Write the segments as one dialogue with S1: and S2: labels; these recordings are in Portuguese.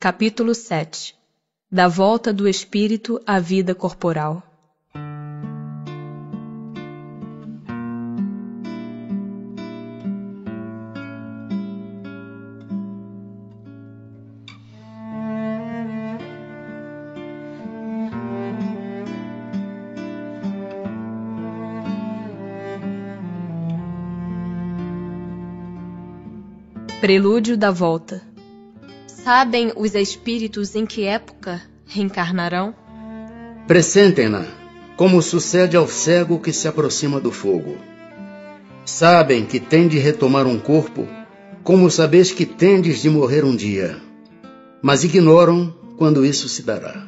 S1: Capítulo 7. Da volta do espírito à vida corporal. Prelúdio da volta. Sabem os espíritos em que época reencarnarão?
S2: Pressentem-na, como sucede ao cego que se aproxima do fogo. Sabem que tem de retomar um corpo, como sabeis que tendes de morrer um dia, mas ignoram quando isso se dará.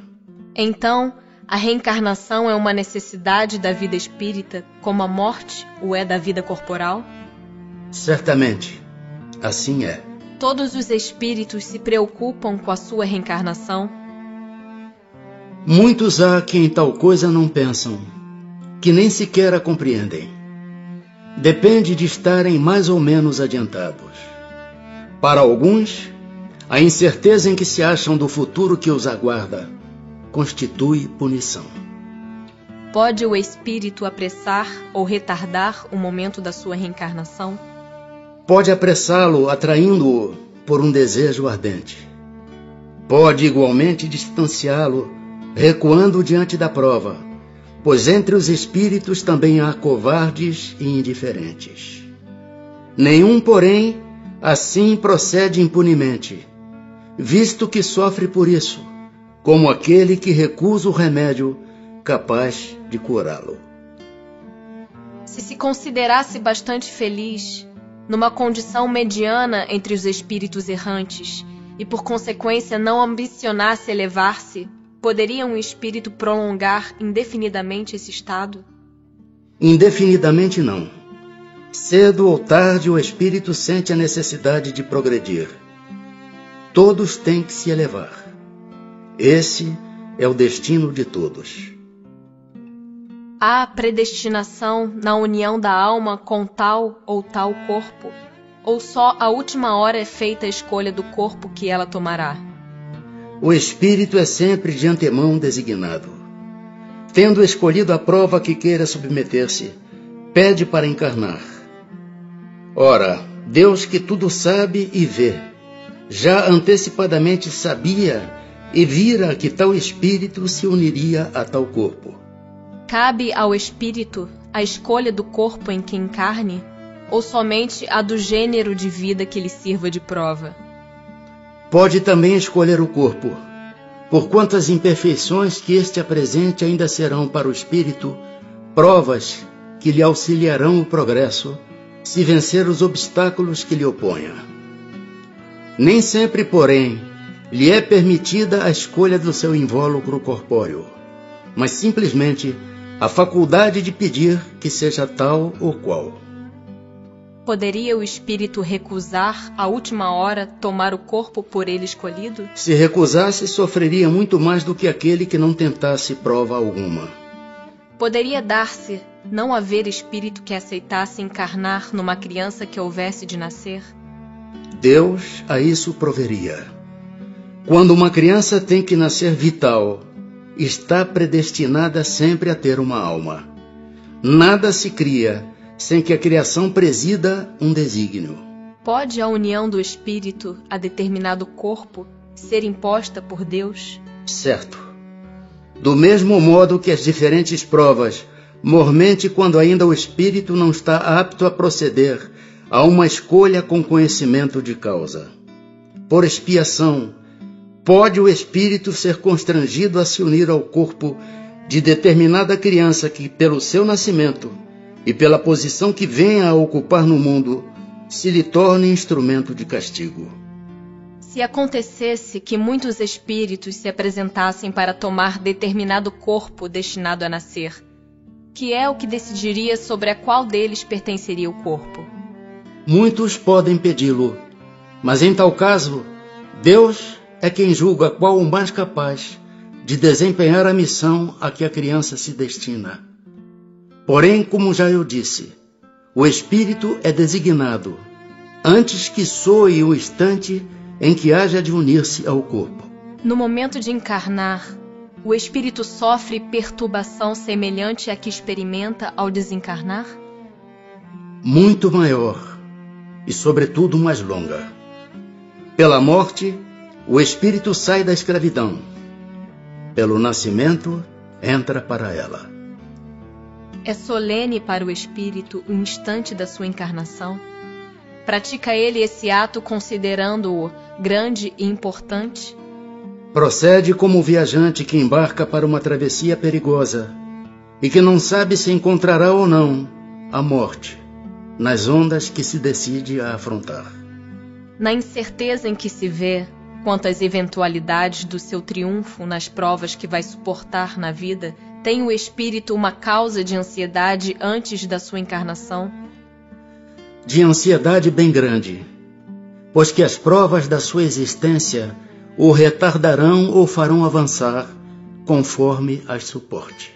S1: Então, a reencarnação é uma necessidade da vida espírita, como a morte o é da vida corporal?
S2: Certamente, assim é.
S1: Todos os espíritos se preocupam com a sua reencarnação?
S2: Muitos há que em tal coisa não pensam, que nem sequer a compreendem. Depende de estarem mais ou menos adiantados. Para alguns, a incerteza em que se acham do futuro que os aguarda constitui punição.
S1: Pode o espírito apressar ou retardar o momento da sua reencarnação?
S2: Pode apressá-lo, atraindo-o por um desejo ardente. Pode igualmente distanciá-lo, recuando diante da prova, pois entre os espíritos também há covardes e indiferentes. Nenhum, porém, assim procede impunemente, visto que sofre por isso, como aquele que recusa o remédio capaz de curá-lo.
S1: Se considerasse bastante feliz, numa condição mediana entre os espíritos errantes, e por consequência não ambicionasse elevar-se, poderia um espírito prolongar indefinidamente esse estado?
S2: Indefinidamente não. Cedo ou tarde o espírito sente a necessidade de progredir. Todos têm que se elevar. Esse é o destino de todos.
S1: Há predestinação na união da alma com tal ou tal corpo? Ou só à última hora é feita a escolha do corpo que ela tomará?
S2: O espírito é sempre de antemão designado. Tendo escolhido a prova que queira submeter-se, pede para encarnar. Ora, Deus que tudo sabe e vê, já antecipadamente sabia e vira que tal espírito se uniria a tal corpo.
S1: Cabe ao espírito a escolha do corpo em que encarne, ou somente a do gênero de vida que lhe sirva de prova?
S2: Pode também escolher o corpo, porquanto as imperfeições que este apresente ainda serão para o espírito provas que lhe auxiliarão o progresso, se vencer os obstáculos que lhe oponha. Nem sempre, porém, lhe é permitida a escolha do seu invólucro corpóreo, mas simplesmente a faculdade de pedir que seja tal ou qual.
S1: Poderia o espírito recusar, à última hora, tomar o corpo por ele escolhido?
S2: Se recusasse, sofreria muito mais do que aquele que não tentasse prova alguma.
S1: Poderia dar-se não haver espírito que aceitasse encarnar numa criança que houvesse de nascer?
S2: Deus a isso proveria. Quando uma criança tem que nascer vital, está predestinada sempre a ter uma alma. Nada se cria sem que a criação presida um desígnio.
S1: Pode a união do espírito a determinado corpo ser imposta por Deus?
S2: Certo. Do mesmo modo que as diferentes provas, mormente quando ainda o espírito não está apto a proceder a uma escolha com conhecimento de causa. Por expiação, pode o espírito ser constrangido a se unir ao corpo de determinada criança que, pelo seu nascimento e pela posição que venha a ocupar no mundo, se lhe torne instrumento de castigo.
S1: Se acontecesse que muitos espíritos se apresentassem para tomar determinado corpo destinado a nascer, que é o que decidiria sobre a qual deles pertenceria o corpo?
S2: Muitos podem pedi-lo, mas em tal caso, Deus é quem julga qual o mais capaz de desempenhar a missão a que a criança se destina. Porém, como já eu disse, o espírito é designado, antes que soe o instante em que haja de unir-se ao corpo.
S1: No momento de encarnar, o espírito sofre perturbação semelhante à que experimenta ao desencarnar?
S2: Muito maior e, sobretudo, mais longa. Pela morte, o espírito sai da escravidão. Pelo nascimento, entra para ela.
S1: É solene para o espírito o instante da sua encarnação? Pratica ele esse ato considerando-o grande e importante?
S2: Procede como o viajante que embarca para uma travessia perigosa e que não sabe se encontrará ou não a morte nas ondas que se decide a afrontar.
S1: Na incerteza em que se vê quanto às eventualidades do seu triunfo nas provas que vai suportar na vida, tem o espírito uma causa de ansiedade antes da sua encarnação?
S2: De ansiedade bem grande, pois que as provas da sua existência o retardarão ou farão avançar conforme as suporte.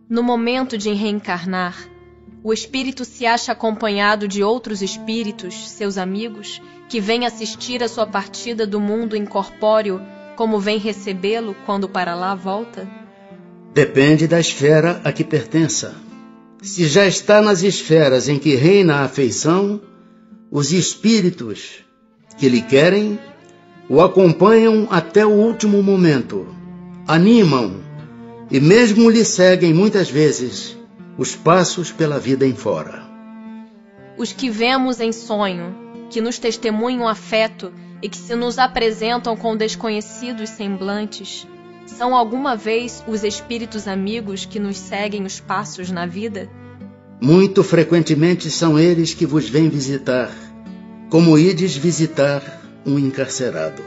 S1: No momento de reencarnar, o espírito se acha acompanhado de outros espíritos, seus amigos, que vêm assistir a sua partida do mundo incorpóreo, como vem recebê-lo quando para lá volta?
S2: Depende da esfera a que pertença. Se já está nas esferas em que reina a afeição, os espíritos que lhe querem o acompanham até o último momento, animam e mesmo lhe seguem muitas vezes os passos pela vida em fora.
S1: Os que vemos em sonho, que nos testemunham afeto e que se nos apresentam com desconhecidos semblantes, são alguma vez os espíritos amigos que nos seguem os passos na vida?
S2: Muito frequentemente são eles que vos vêm visitar, como ides visitar um encarcerado.